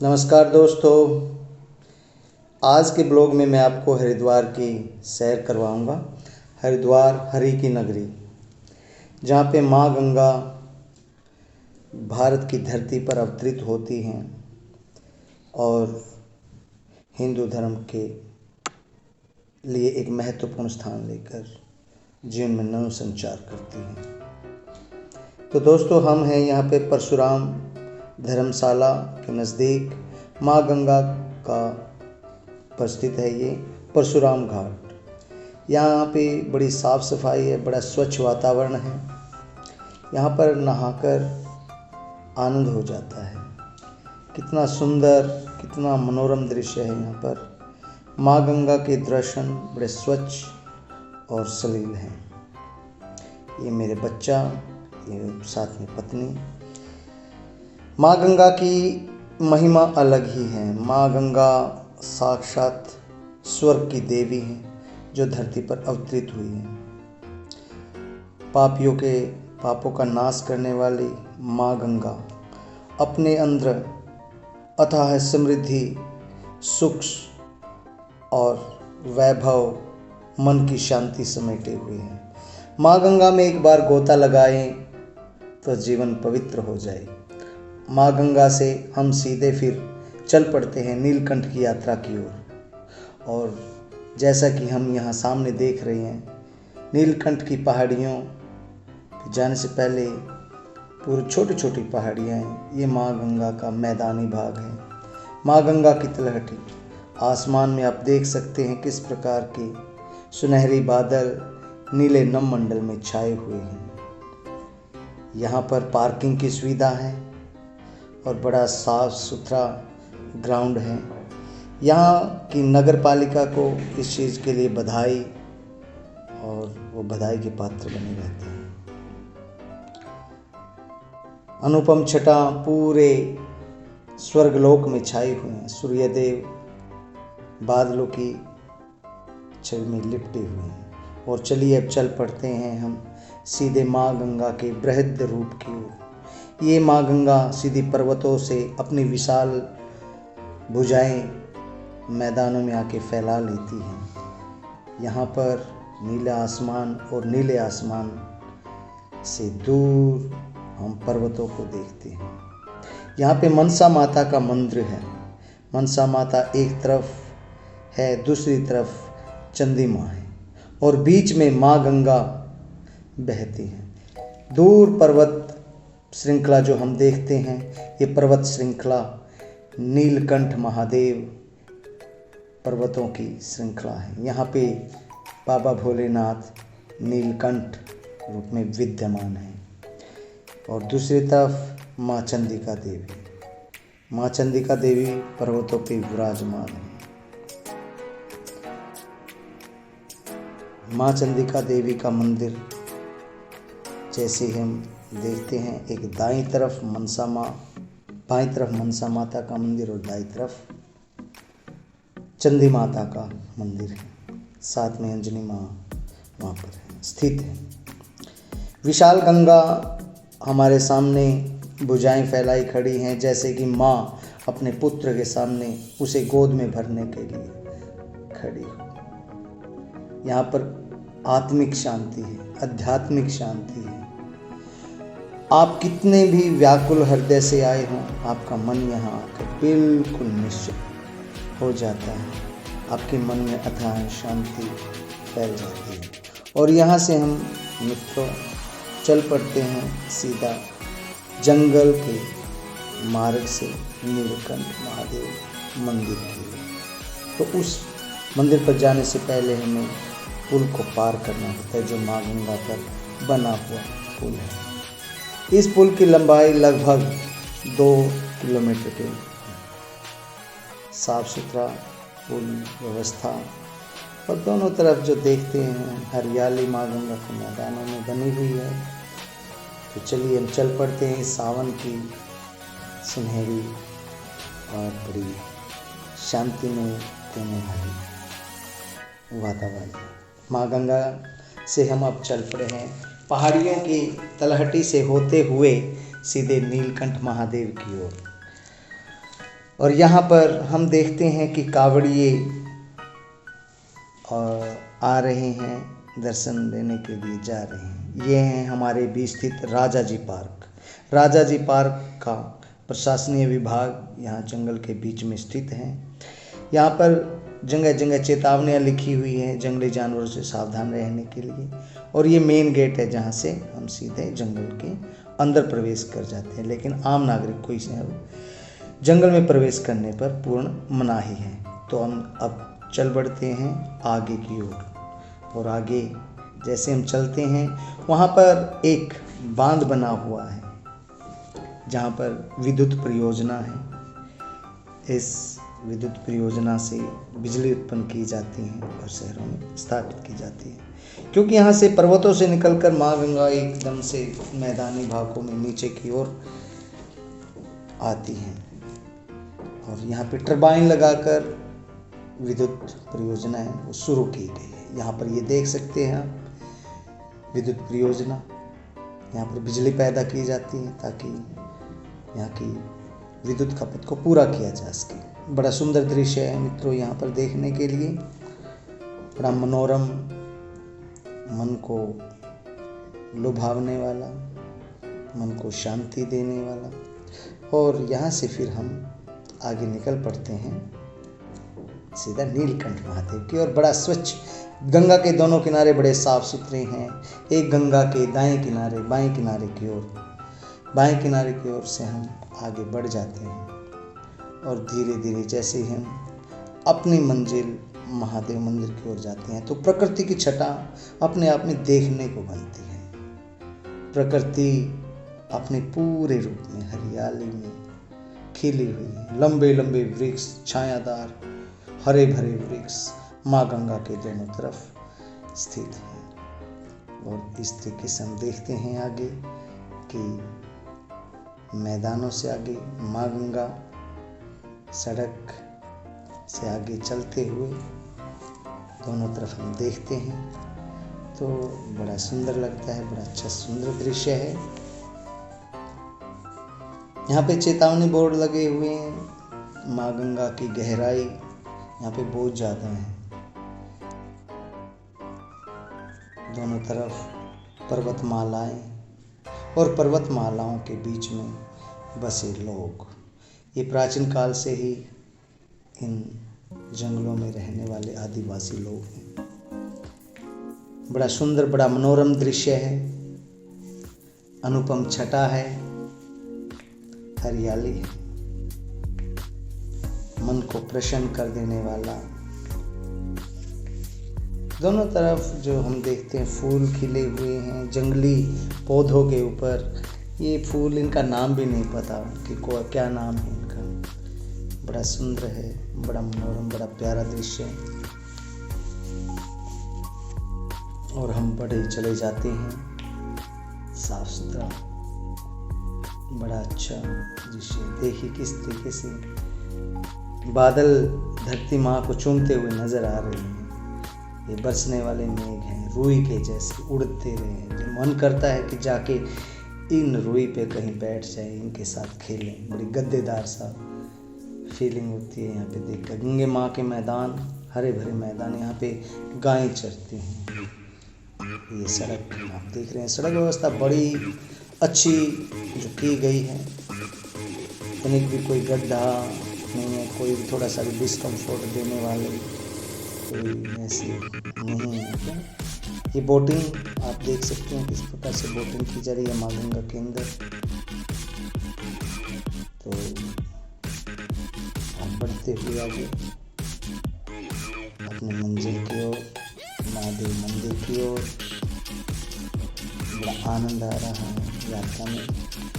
नमस्कार दोस्तों। आज के ब्लॉग में मैं आपको हरिद्वार की सैर करवाऊंगा। हरिद्वार हरि की नगरी, जहाँ पे माँ गंगा भारत की धरती पर अवतरित होती हैं और हिंदू धर्म के लिए एक महत्वपूर्ण स्थान लेकर जीवन में नव संचार करती हैं। तो दोस्तों, हम हैं यहाँ पे परशुराम धर्मशाला के नज़दीक माँ गंगा का पर स्थित है ये परशुराम घाट। यहाँ पे बड़ी साफ़ सफाई है, बड़ा स्वच्छ वातावरण है। यहाँ पर नहाकर आनंद हो जाता है। कितना सुंदर, कितना मनोरम दृश्य है। यहाँ पर माँ गंगा के दर्शन बड़े स्वच्छ और सलील हैं। ये मेरे बच्चा, ये साथ में पत्नी। माँ गंगा की महिमा अलग ही है। माँ गंगा साक्षात स्वर्ग की देवी हैं, जो धरती पर अवतरित हुई हैं। पापियों के पापों का नाश करने वाली माँ गंगा अपने अंदर अथाह समृद्धि, सुख और वैभव, मन की शांति समेटे हुए हैं। माँ गंगा में एक बार गोता लगाएं तो जीवन पवित्र हो जाए। माँ गंगा से हम सीधे फिर चल पड़ते हैं नीलकंठ की यात्रा की ओर। और जैसा कि हम यहाँ सामने देख रहे हैं, नीलकंठ की पहाड़ियों जाने से पहले पूरी छोटी छोटी पहाड़ियाँ हैं। ये माँ गंगा का मैदानी भाग है। माँ गंगा की तलहटी आसमान में आप देख सकते हैं किस प्रकार के सुनहरी बादल नीले नम मंडल में छाए हुए हैं। यहाँ पर पार्किंग की सुविधा है और बड़ा साफ सुथरा ग्राउंड है। यहाँ की नगर पालिका को इस चीज़ के लिए बधाई, और वो बधाई के पात्र बने रहते हैं। अनुपम छटा पूरे स्वर्गलोक में छाई हुई हैं। सूर्यदेव बादलों की छवि में लिपटे हुए हैं। और चलिए अब चल पड़ते हैं हम सीधे माँ गंगा के बृहद रूप की ओर। ये माँ गंगा सीधी पर्वतों से अपनी विशाल भुजाएं मैदानों में आके फैला लेती हैं। यहाँ पर नीला आसमान, और नीले आसमान से दूर हम पर्वतों को देखते हैं। यहाँ पे मनसा माता का मंदिर है। मनसा माता एक तरफ है, दूसरी तरफ चंदी माँ है, और बीच में माँ गंगा बहती है। दूर पर्वत श्रृंखला जो हम देखते हैं, ये पर्वत श्रृंखला नीलकंठ महादेव पर्वतों की श्रृंखला है। यहाँ पे बाबा भोलेनाथ नीलकंठ रूप में विद्यमान है। और दूसरी तरफ माँ चंडिका देवी, माँ चंडिका देवी पर्वतों पे विराजमान है। माँ चंडिका देवी का मंदिर जैसे हम देखते हैं, एक दाईं तरफ मनसा माँ, बाईं तरफ मनसा माता का मंदिर और दाईं तरफ चंडी माता का मंदिर है। साथ में अंजनी माँ वहाँ पर स्थित है। विशाल गंगा हमारे सामने भुजाएं फैलाई खड़ी हैं, जैसे कि माँ अपने पुत्र के सामने उसे गोद में भरने के लिए खड़ी हो। यहाँ पर आत्मिक शांति है, आध्यात्मिक शांति है। आप कितने भी व्याकुल हृदय से आए हों, आपका मन यहाँ आकर बिल्कुल निश्चित हो जाता है। आपके मन में अथाह शांति फैल जाती है। और यहाँ से हम मित्रों चल पड़ते हैं सीधा जंगल के मार्ग से नीलकंठ महादेव मंदिर की ओर। तो उस मंदिर पर जाने से पहले हमें पुल को पार करना होता है, जो माँ गंगा पर बना हुआ पुल है। इस पुल की लंबाई लगभग 2 किलोमीटर की। साफ सुथरा पुल व्यवस्था, और दोनों तरफ जो देखते हैं हरियाली माँ गंगा के मैदानों में बनी हुई है। तो चलिए हम चल पड़ते हैं सावन की सुनहरी और बड़ी शांति में देने वाली वातावरण। माँ गंगा से हम अब चल पड़े हैं पहाड़ियों की तलहटी से होते हुए सीधे नीलकंठ महादेव की ओर। और यहाँ पर हम देखते हैं कि कावड़िए और आ रहे हैं, दर्शन देने के लिए जा रहे हैं। ये हैं हमारे बीच स्थित राजा जी पार्क। राजा जी पार्क का प्रशासनिक विभाग यहाँ जंगल के बीच में स्थित है। यहाँ पर जगह जगह चेतावनियाँ लिखी हुई हैं जंगली जानवरों से सावधान रहने के लिए। और ये मेन गेट है जहाँ से हम सीधे जंगल के अंदर प्रवेश कर जाते हैं, लेकिन आम नागरिक को इसे जंगल में प्रवेश करने पर पूर्ण मनाही है। तो हम अब चल बढ़ते हैं आगे की ओर। और आगे जैसे हम चलते हैं वहाँ पर एक बांध बना हुआ है जहाँ पर विद्युत परियोजना है। इस विद्युत परियोजना से बिजली उत्पन्न की जाती है और शहरों में स्थापित की जाती है, क्योंकि यहाँ से पर्वतों से निकलकर माँ गंगा एकदम से मैदानी भागों में नीचे की ओर आती है। और यहाँ पे टरबाइन लगाकर विद्युत परियोजना है वो शुरू की गई है। यहाँ पर ये देख सकते हैं आप विद्युत परियोजना, यहाँ पर बिजली पैदा की जाती है ताकि यहाँ की विद्युत खपत को पूरा किया जा सके। बड़ा सुंदर दृश्य है मित्रों यहाँ पर देखने के लिए, बड़ा मनोरम, मन को लुभावने वाला, मन को शांति देने वाला। और यहाँ से फिर हम आगे निकल पड़ते हैं सीधा नीलकंठ महादेव की ओर। बड़ा स्वच्छ, गंगा के दोनों किनारे बड़े साफ सुथरे हैं। एक गंगा के दाएं किनारे बाएं किनारे की ओर, बाएं किनारे की ओर से हम आगे बढ़ जाते हैं। और धीरे धीरे जैसे ही हम अपनी मंजिल महादेव मंदिर की ओर जाते हैं तो प्रकृति की छटा अपने आप में देखने को बनती है। प्रकृति अपने पूरे रूप में हरियाली में खिली हुई है। लंबे लंबे वृक्ष, छायादार हरे भरे वृक्ष माँ गंगा के दोनों तरफ स्थित हैं। और इस तरीके से हम देखते हैं आगे कि मैदानों से आगे माँ गंगा सड़क से आगे चलते हुए दोनों तरफ हम देखते हैं तो बड़ा सुंदर लगता है। बड़ा अच्छा सुंदर दृश्य है। यहाँ पे चेतावनी बोर्ड लगे हुए हैं। माँ गंगा की गहराई यहाँ पे बहुत ज़्यादा है। दोनों तरफ पर्वतमालाएं और पर्वतमालाओं के बीच में बसे लोग। ये प्राचीन काल से ही इन जंगलों में रहने वाले आदिवासी लोग हैं। बड़ा सुंदर, बड़ा मनोरम दृश्य है। अनुपम छटा है, हरियाली है, मन को प्रसन्न कर देने वाला। दोनों तरफ जो हम देखते हैं फूल खिले हुए हैं जंगली पौधों के ऊपर। ये फूल, इनका नाम भी नहीं पता कि क्या नाम है इनका। बड़ा सुंदर है, बड़ा मनोरम, बड़ा प्यारा दृश्य है। और हम बढ़े चले जाते हैं। साफ सुथरा, बड़ा अच्छा दृश्य। देखिए किस तरीके से बादल धरती माँ को चूमते हुए नजर आ रहे हैं। ये बरसने वाले मेघ हैं, रुई के जैसे उड़ते रहे हैं। जो मन करता है कि जाके इन रुई पे कहीं बैठ जाए, इनके साथ खेलें। बड़ी गद्देदार सा फीलिंग होती है यहाँ पे देखकर। गंगे माँ के मैदान, हरे भरे मैदान, यहाँ पे गायें चरती हैं। ये सड़क आप देख रहे हैं, सड़क व्यवस्था बड़ी अच्छी जो की गई है। तनिक भी कोई गड्ढा नहीं है, कोई थोड़ा सा भी डिस्कम्फर्ट देने वाले कोई ऐसी नहीं है। ये बोटिंग आप देख सकते हैं किस प्रकार से बोटिंग की जा रही है माँ गंगा के अंदर। तो आप बढ़ते हुए आगे अपने मंजिल की ओर, महादेव मंदिर की ओर। बड़ा आनंद आ रहा है यात्रा में।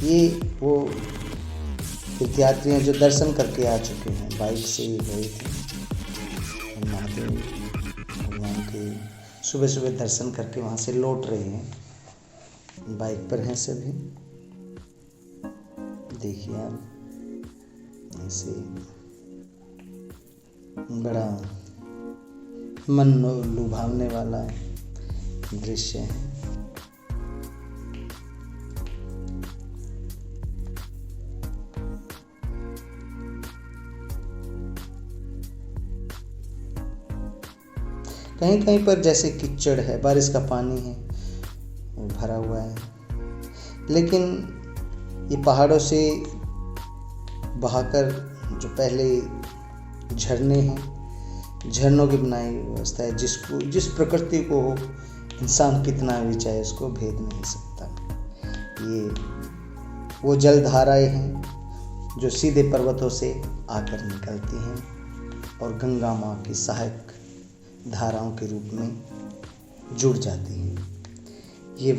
ये वो तीर्थयात्री हैं जो दर्शन करके आ चुके हैं, बाइक से ही गए थे। महादेव भगवान के सुबह सुबह दर्शन करके वहाँ से लौट रहे हैं। बाइक पर हैं सभी, देखिए आप। ऐसे बड़ा मन लुभावने वाला दृश्य है। कहीं कहीं पर जैसे कीचड़ है, बारिश का पानी है वो भरा हुआ है, लेकिन ये पहाड़ों से बहाकर जो पहले झरने हैं, झरनों की बनाई व्यवस्था है, जिस प्रकृति को हो इंसान कितना भी चाहे उसको भेद नहीं सकता। ये वो जल धाराएं हैं जो सीधे पर्वतों से आकर निकलती हैं और गंगा माँ की सहायक धाराओं के रूप में जुड़ जाती हैं। ये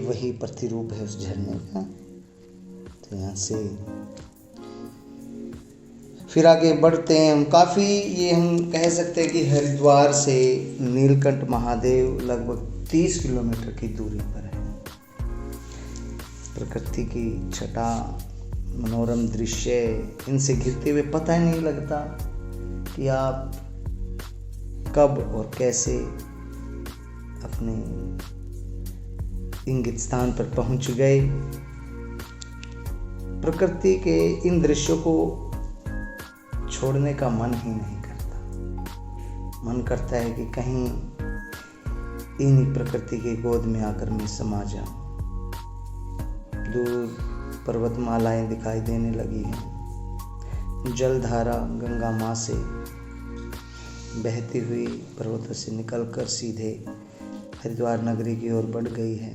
वही प्रतिरूप है उस झरने का। तो यहाँ से फिर आगे बढ़ते हैं हम। काफ़ी ये हम कह सकते हैं कि हरिद्वार से नीलकंठ महादेव लगभग 30 किलोमीटर की दूरी पर है। प्रकृति की छटा, मनोरम दृश्य, इनसे घिरते हुए पता ही नहीं लगता कि आप कब और कैसे अपने इंगित स्थान पर पहुंच गए। प्रकृति के इन दृश्यों को छोड़ने का मन ही नहीं करता। मन करता है कि कहीं इन्हीं प्रकृति की गोद में आकर मैं समा जाऊं। दूर पर्वतमालाएं दिखाई देने लगी हैं। जलधारा गंगा माँ से बहती हुई पर्वतों से निकलकर सीधे हरिद्वार नगरी की ओर बढ़ गई है।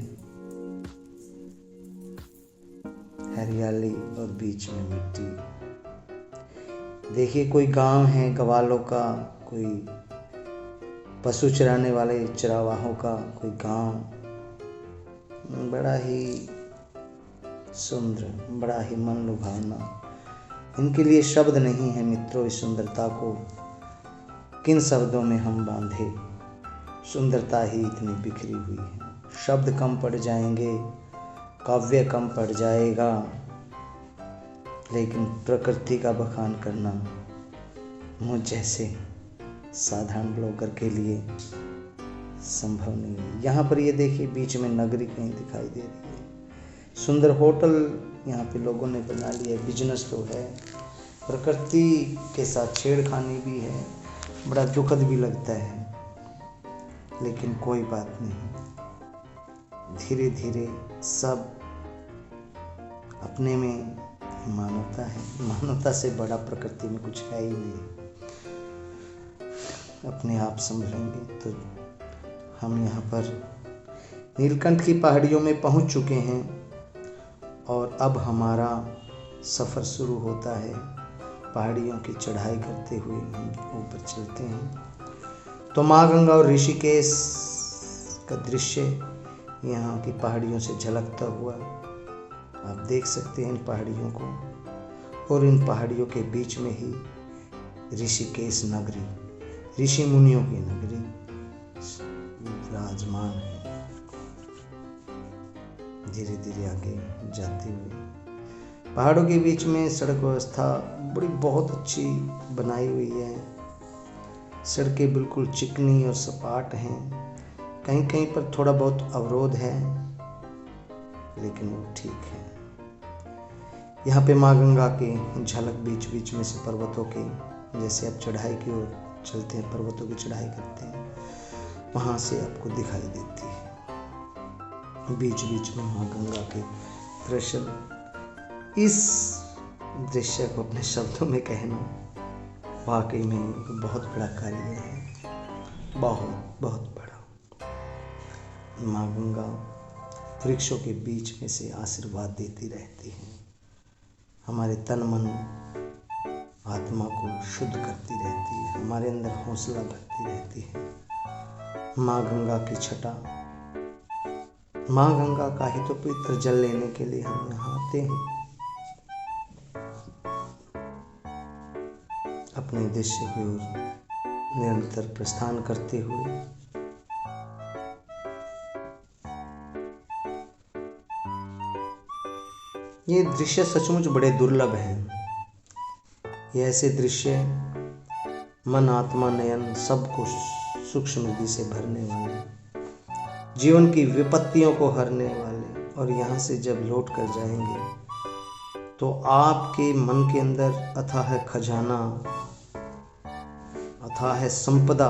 हरियाली और बीच में मिट्टी। देखिए कोई गांव है ग्वालों का, कोई पशु चराने वाले चरावाहों का कोई गांव, बड़ा ही सुंदर, बड़ा ही मन लुभावना। इनके लिए शब्द नहीं है मित्रों। इस सुंदरता को किन शब्दों में हम बांधे। सुंदरता ही इतनी बिखरी हुई है। शब्द कम पड़ जाएंगे, काव्य कम पड़ जाएगा, लेकिन प्रकृति का बखान करना मुझ जैसे साधारण ब्लॉगर के लिए संभव नहीं है। यहाँ पर ये देखिए बीच में नगरी कहीं दिखाई दे रही है। सुंदर होटल यहाँ पे लोगों ने बना लिया है। बिजनेस तो है, प्रकृति के साथ छेड़खानी भी है, बड़ा दुखद भी लगता है, लेकिन कोई बात नहीं। धीरे धीरे सब अपने में मानवता है। मानवता से बड़ा प्रकृति में कुछ है ही नहीं। अपने आप संभलेंगे तो। हम यहाँ पर नीलकंठ की पहाड़ियों में पहुँच चुके हैं और अब हमारा सफ़र शुरू होता है। पहाड़ियों की चढ़ाई करते हुए हम ऊपर चलते हैं तो माँ गंगा और ऋषिकेश का दृश्य यहाँ की पहाड़ियों से झलकता हुआ आप देख सकते हैं इन पहाड़ियों को। और इन पहाड़ियों के बीच में ही ऋषिकेश नगरी, ऋषि मुनियों की नगरी विराजमान है। धीरे धीरे आगे जाते हुए पहाड़ों के बीच में सड़क व्यवस्था बहुत अच्छी बनाई हुई है। सड़कें बिल्कुल चिकनी और सपाट हैं। कहीं कहीं पर थोड़ा बहुत अवरोध है, लेकिन वो ठीक है। यहाँ पे माँ गंगा के झलक बीच बीच में से पर्वतों के, जैसे आप चढ़ाई की ओर चलते हैं, पर्वतों की चढ़ाई करते हैं, वहाँ से आपको दिखाई देती है। बीच बीच में माँ गंगा के दृश्य। इस दृश्य को अपने शब्दों में कहना वाकई में बहुत बड़ा कार्य है, बहुत बहुत बड़ा। माँ गंगा वृक्षों के बीच में से आशीर्वाद देती रहती हैं, हमारे तन मन आत्मा को शुद्ध करती रहती है, हमारे अंदर हौसला भरती रहती है। माँ गंगा की छटा, माँ गंगा का ही तो पवित्र जल लेने के लिए हम यहाँ आते हैं। अपने उद्देश्य की ओर निरंतर प्रस्थान करते हुए ये दृश्य सचमुच बड़े दुर्लभ हैं। ये ऐसे दृश्य मन, आत्मा, नयन सबको सूक्ष्म निधि से भरने वाले, जीवन की विपत्तियों को हरने वाले। और यहाँ से जब लौट कर जाएंगे तो आपके मन के अंदर अथाह खजाना अथाह संपदा,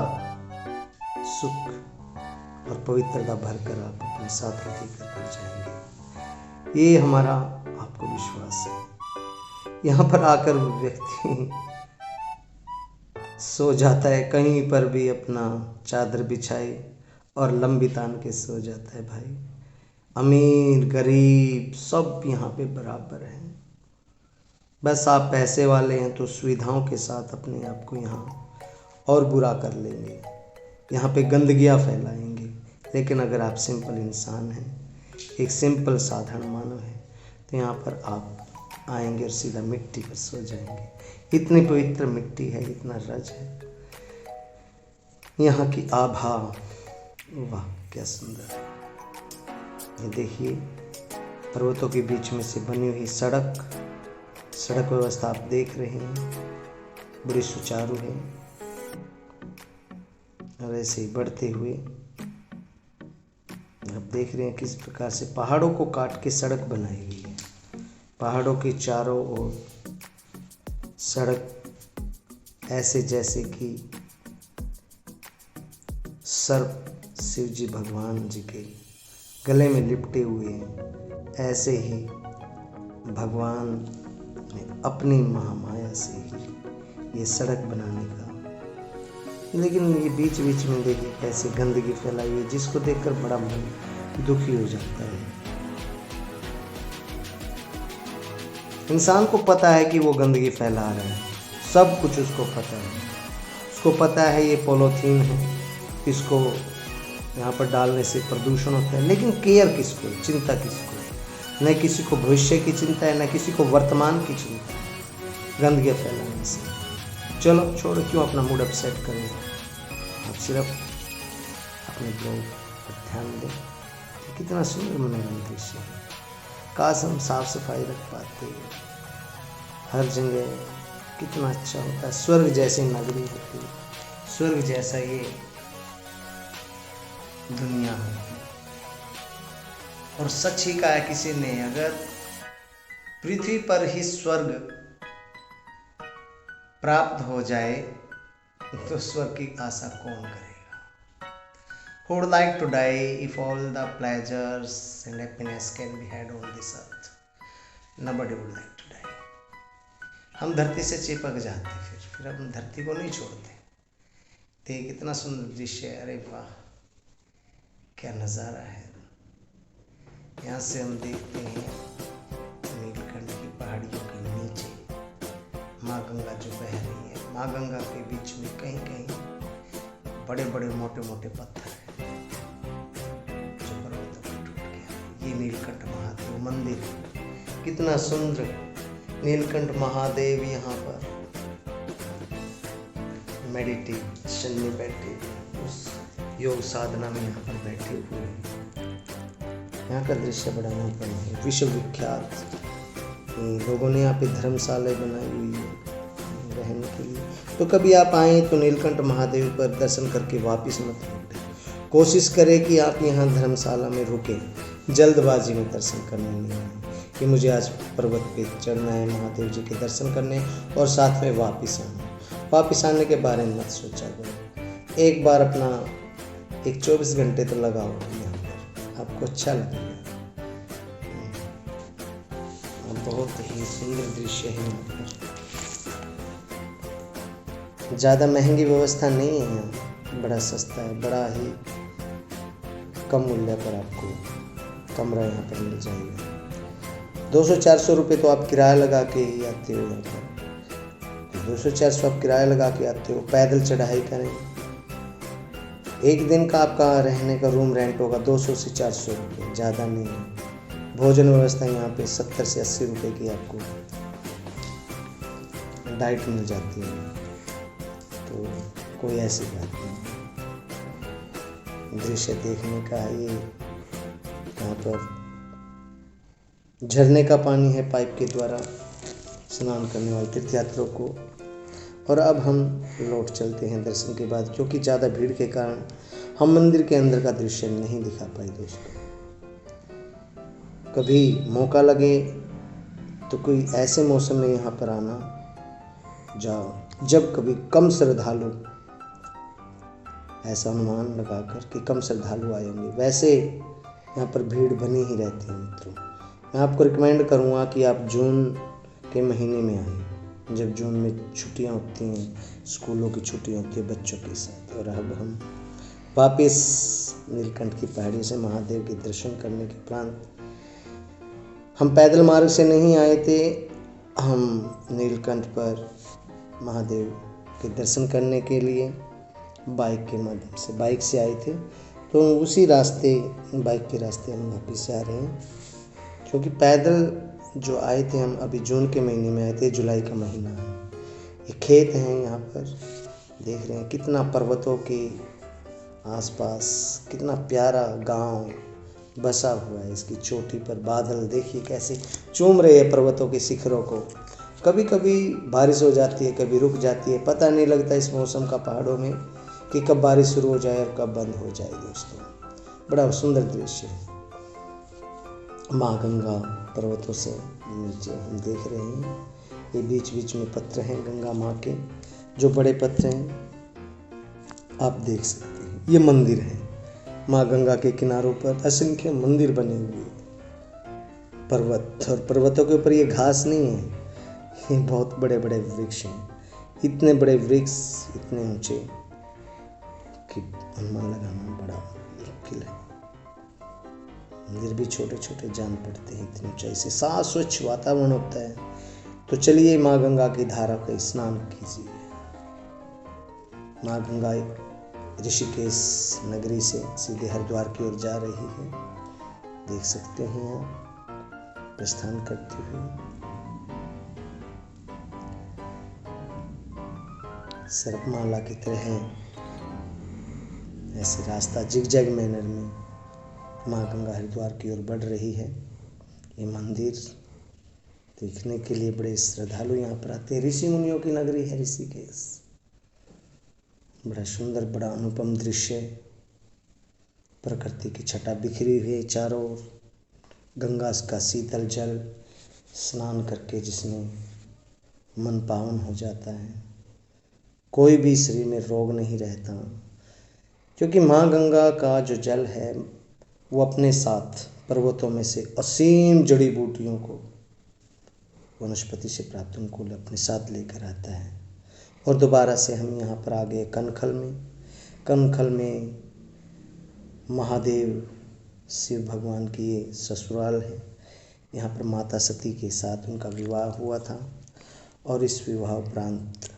सुख और पवित्रता भरकर आप अपने साथ लेकर कर जाएंगे, ये हमारा आपको विश्वास है। यहाँ पर आकर व्यक्ति सो जाता है, कहीं पर भी अपना चादर बिछाए और लंबी तान के सो जाता है। भाई अमीर गरीब सब यहाँ पे बराबर हैं। बस आप पैसे वाले हैं तो सुविधाओं के साथ अपने आप को यहाँ और बुरा कर लेंगे, यहाँ पे गंदगियाँ फैलाएंगे। लेकिन अगर आप सिंपल इंसान हैं, एक सिंपल साधारण मानव है, तो यहाँ पर आप आएंगे और सीधा मिट्टी पर सो जाएंगे। इतनी पवित्र मिट्टी है, इतना रज है यहाँ की आभा, वाह क्या सुंदर। ये देखिए पर्वतों के बीच में से बनी हुई सड़क व्यवस्था आप देख रहे हैं, बड़ी सुचारू है। और ऐसे ही बढ़ते हुए आप देख रहे हैं किस प्रकार से पहाड़ों को काट के सड़क बनाई हुई है। पहाड़ों के चारों ओर सड़क ऐसे जैसे कि सर्प शिव जी भगवान जी के गले में लिपटे हुए हैं, ऐसे ही भगवान ने अपनी महामाया से ही ये सड़क बनाने का। लेकिन ये बीच बीच में देखिए कैसे गंदगी फैलाई हुई है, जिसको देखकर बड़ा मन दुखी हो जाता है। इंसान को पता है कि वो गंदगी फैला रहा है, सब कुछ उसको पता है। उसको पता है ये पॉलीथीन है, इसको यहाँ पर डालने से प्रदूषण होता है, लेकिन केयर किसको, चिंता किसको? न किसी को भविष्य की चिंता है, न किसी को वर्तमान की चिंता है गंदगी फैलाने से। चलो छोड़ो, क्यों अपना मूड अपसेट करें। आप सिर्फ अपने ब्लॉग पर ध्यान दें। कितना सुंदर मनोरम दृश्य है। काश हम साफ सफाई रख पाते, हर जगह कितना अच्छा होता है। स्वर्ग जैसी नगरी होती, स्वर्ग जैसा ये दुनिया होती। और सच ही कहा है किसी ने, अगर पृथ्वी पर ही स्वर्ग प्राप्त हो जाए तो स्वर्ग की आशा कौन करेगा? Who would like to die if all the pleasures and happiness can be had on this earth? Nobody would like to die. हम धरती से चिपक जाते, फिर हम धरती को नहीं छोड़ते। तो कितना सुंदर दृश्य है। अरे वाह क्या नज़ारा है। यहाँ से हम देखते हैं नीलकंठ की पहाड़ियों के नीचे माँ गंगा जो बह रही है। माँ गंगा के बीच में कहीं कहीं बड़े बड़े मोटे मोटे पत्थर हैं जो पर्वतों पर टूट गया। ये नीलकंठ महादेव मंदिर, कितना सुंदर नीलकंठ महादेव यहाँ पर मेडिटेशन में बैठे, उस योग साधना में यहाँ पर बैठे हुए हैं। यहाँ का दृश्य बड़ा मनोरम है, विश्व विख्यात। लोगों ने यहाँ पे धर्मशाला बनाई हुई है रहने के लिए। तो कभी आप आए तो नीलकंठ महादेव पर दर्शन करके वापस मत लौटें। कोशिश करें कि आप यहाँ धर्मशाला में रुकें, जल्दबाजी में दर्शन करने नहीं आए कि मुझे आज पर्वत पे चढ़ना है, महादेव जी के दर्शन करने और साथ में वापस आना। वापस आने के बारे में मत सोचा करो। एक बार अपना 24 घंटे तो लगाओ यहाँ पर, आपको अच्छा लगेगा। बहुत ही सुंदर दृश्य है यहाँ पर। ज़्यादा महंगी व्यवस्था नहीं है यहाँ, बड़ा सस्ता है, बड़ा ही कम मूल्य पर आपको कमरा यहाँ पर मिल जाएगा। 200-400 रुपये तो आप किराया लगा के ही आते हो यहाँ पर। 200-400 आप किराया लगा के आते हो, पैदल चढ़ाई करें। एक दिन का आपका रहने का रूम रेंट होगा 200 से 400 रुपये, ज़्यादा नहीं है। भोजन व्यवस्था यहाँ पे 70 से 80 रुपये की आपको डाइट मिल जाती है, तो कोई ऐसी बात नहीं। दृश्य देखने का ये यहाँ पर झरने का पानी है, पाइप के द्वारा स्नान करने वाले तीर्थयात्रियों को। और अब हम लौट चलते हैं दर्शन के बाद, क्योंकि ज़्यादा भीड़ के कारण हम मंदिर के अंदर का दृश्य नहीं दिखा पाए दोस्तों। कभी मौका लगे तो कोई ऐसे मौसम में यहाँ पर आना जाओ जब कभी कम श्रद्धालु ऐसा अनुमान लगाकर कि कम श्रद्धालु आए होंगे। वैसे यहाँ पर भीड़ बनी ही रहती है मित्रों। मैं आपको रिकमेंड करूँगा कि आप जून के महीने में आएँ, जब जून में छुट्टियाँ होती हैं, स्कूलों की छुट्टियाँ होती है बच्चों के साथ। और अब हम वापस नीलकंठ की पहाड़ी से महादेव के दर्शन करने के उपरांत, हम पैदल मार्ग से नहीं आए थे, हम नीलकंठ पर महादेव के दर्शन करने के लिए बाइक के माध्यम से, बाइक से आए थे। तो उसी रास्ते, बाइक के रास्ते हम वापस से आ रहे हैं, क्योंकि पैदल जो आए थे हम अभी जून के महीने में आए थे, जुलाई का महीना है। ये खेत हैं, यहाँ पर देख रहे हैं कितना पर्वतों के आसपास कितना प्यारा गांव बसा हुआ है। इसकी चोटी पर बादल देखिए कैसे चूम रहे हैं पर्वतों के शिखरों को। कभी कभी बारिश हो जाती है, कभी रुक जाती है, पता नहीं लगता इस मौसम का पहाड़ों में कि कब बारिश शुरू हो जाए और कब बंद हो जाए। दोस्तों, बड़ा सुंदर दृश्य है। माँ गंगा पर्वतों से नीचे हम देख रहे हैं, ये बीच बीच में पत्थर हैं गंगा माँ के, जो बड़े पत्थर हैं आप देख सकते हैं। ये मंदिर है, माँ गंगा के किनारों पर असंख्य मंदिर बने हुए पर्वत, और पर्वतों के ऊपर ये घास नहीं है, ये बहुत बड़े बड़े वृक्ष हैं। इतने बड़े वृक्ष, इतने ऊंचे कि अनुमान लगाना बड़ा मुश्किल है। मंदिर भी छोटे छोटे जान पड़ते हैं, इतनी ऊंचाई से। साफ स्वच्छ वातावरण होता है। तो चलिए माँ गंगा की धारा का स्नान कीजिए। माँ गंगा ऋषिकेश नगरी से सीधे हरिद्वार की ओर जा रही है, देख सकते हैं आप प्रस्थान करते हुए। सर्पमाला की तरह ऐसे रास्ता जिगजैग मैनर में माँ गंगा हरिद्वार की ओर बढ़ रही है। ये मंदिर देखने के लिए बड़े श्रद्धालु यहाँ पर आते हैं। ऋषि मुनियों की नगरी है ऋषिकेश। बड़ा सुंदर, बड़ा अनुपम दृश्य, प्रकृति की छटा बिखरी हुई है चारों ओर। गंगा का शीतल जल स्नान करके जिसमें मन पावन हो जाता है, कोई भी शरीर में रोग नहीं रहता, क्योंकि माँ गंगा का जो जल है वो अपने साथ पर्वतों में से असीम जड़ी बूटियों को वनस्पति से प्राप्त उनको अपने साथ लेकर आता है। और दोबारा से हम यहाँ पर आ गए कनखल में। कनखल में महादेव शिव भगवान की ये ससुराल है। यहाँ पर माता सती के साथ उनका विवाह हुआ था, और इस विवाह उपरांत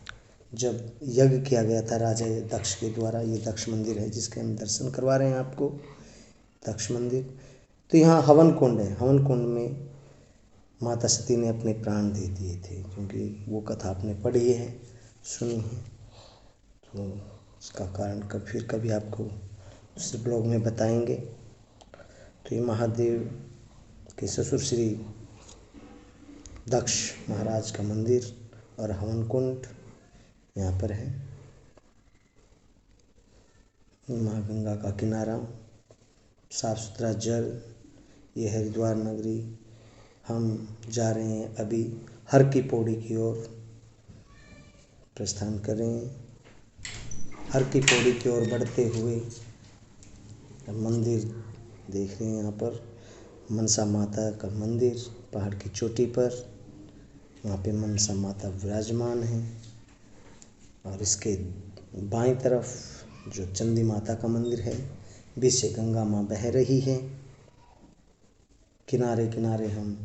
जब यज्ञ किया गया था राजा दक्ष के द्वारा, ये दक्ष मंदिर है जिसके हम दर्शन करवा रहे हैं आपको, दक्ष मंदिर। तो यहाँ हवन कुंड है। हवन कुंड में माता सती ने अपने प्राण दे दिए थे, क्योंकि वो कथा आपने पढ़ी है, सुनी है। तो उसका कारण फिर कभी आपको दूसरे ब्लॉग में बताएंगे। तो ये महादेव के ससुर श्री दक्ष महाराज का मंदिर और हवन कुंड यहाँ पर है। माँ गंगा का किनारा, साफ सुथरा जल, ये हरिद्वार नगरी। हम जा रहे हैं अभी हर की पौड़ी की ओर प्रस्थान करें। हर की पौड़ी की ओर बढ़ते हुए मंदिर देख रहे हैं। यहाँ पर मनसा माता का मंदिर पहाड़ की चोटी पर, वहाँ पे मनसा माता विराजमान है। और इसके बाईं तरफ जो चंडी माता का मंदिर है, बीच से गंगा माँ बह रही है। किनारे किनारे हम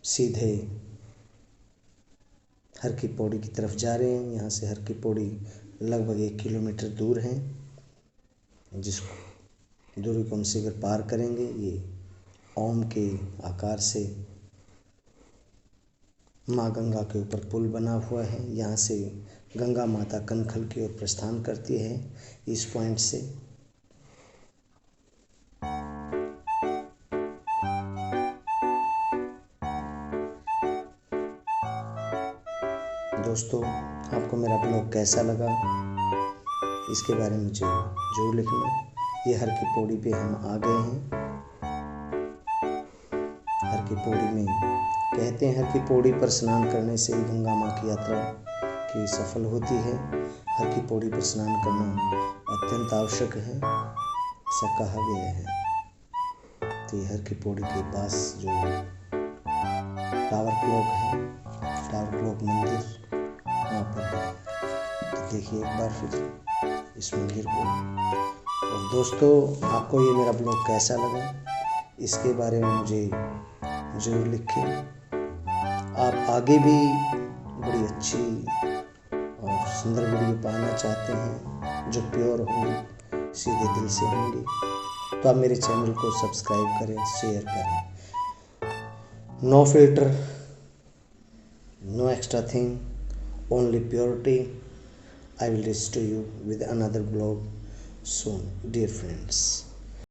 सीधे हर की पौड़ी की तरफ जा रहे हैं। यहाँ से हर की पौड़ी लगभग 1 किलोमीटर दूर है, जिसको दूरी को हम शीघ्र पार करेंगे। ये ओम के आकार से माँ गंगा के ऊपर पुल बना हुआ है। यहाँ से गंगा माता कनखल की ओर प्रस्थान करती है इस पॉइंट से। दोस्तों, आपको मेरा ब्लॉग कैसा लगा इसके बारे में मुझे जरूर लिखना। ये हर की पौड़ी पे हम आ गए हैं। हर की पौड़ी में कहते हैं हर की पौड़ी पर स्नान करने से ही गंगा माँ की यात्रा की सफल होती है। हर की पौड़ी पर स्नान करना अत्यंत आवश्यक है, ऐसा कहा गया है। तो ये हर की पौड़ी के पास जो टावर क्लॉक है, टावर क्लॉक मंदिर वहाँ पर है। तो देखिए एक बार फिर इस मंदिर को। और दोस्तों, आपको ये मेरा ब्लॉग कैसा लगा इसके बारे में मुझे ज़रूर लिखें। आप आगे भी बड़ी अच्छी और सुंदर वीडियो पाना चाहते हैं जो प्योर होंगी, सीधे दिल से होंगी, तो आप मेरे चैनल को सब्सक्राइब करें, शेयर करें। No filter, no extra thing, only purity. I will reach to you with another blog soon, dear friends.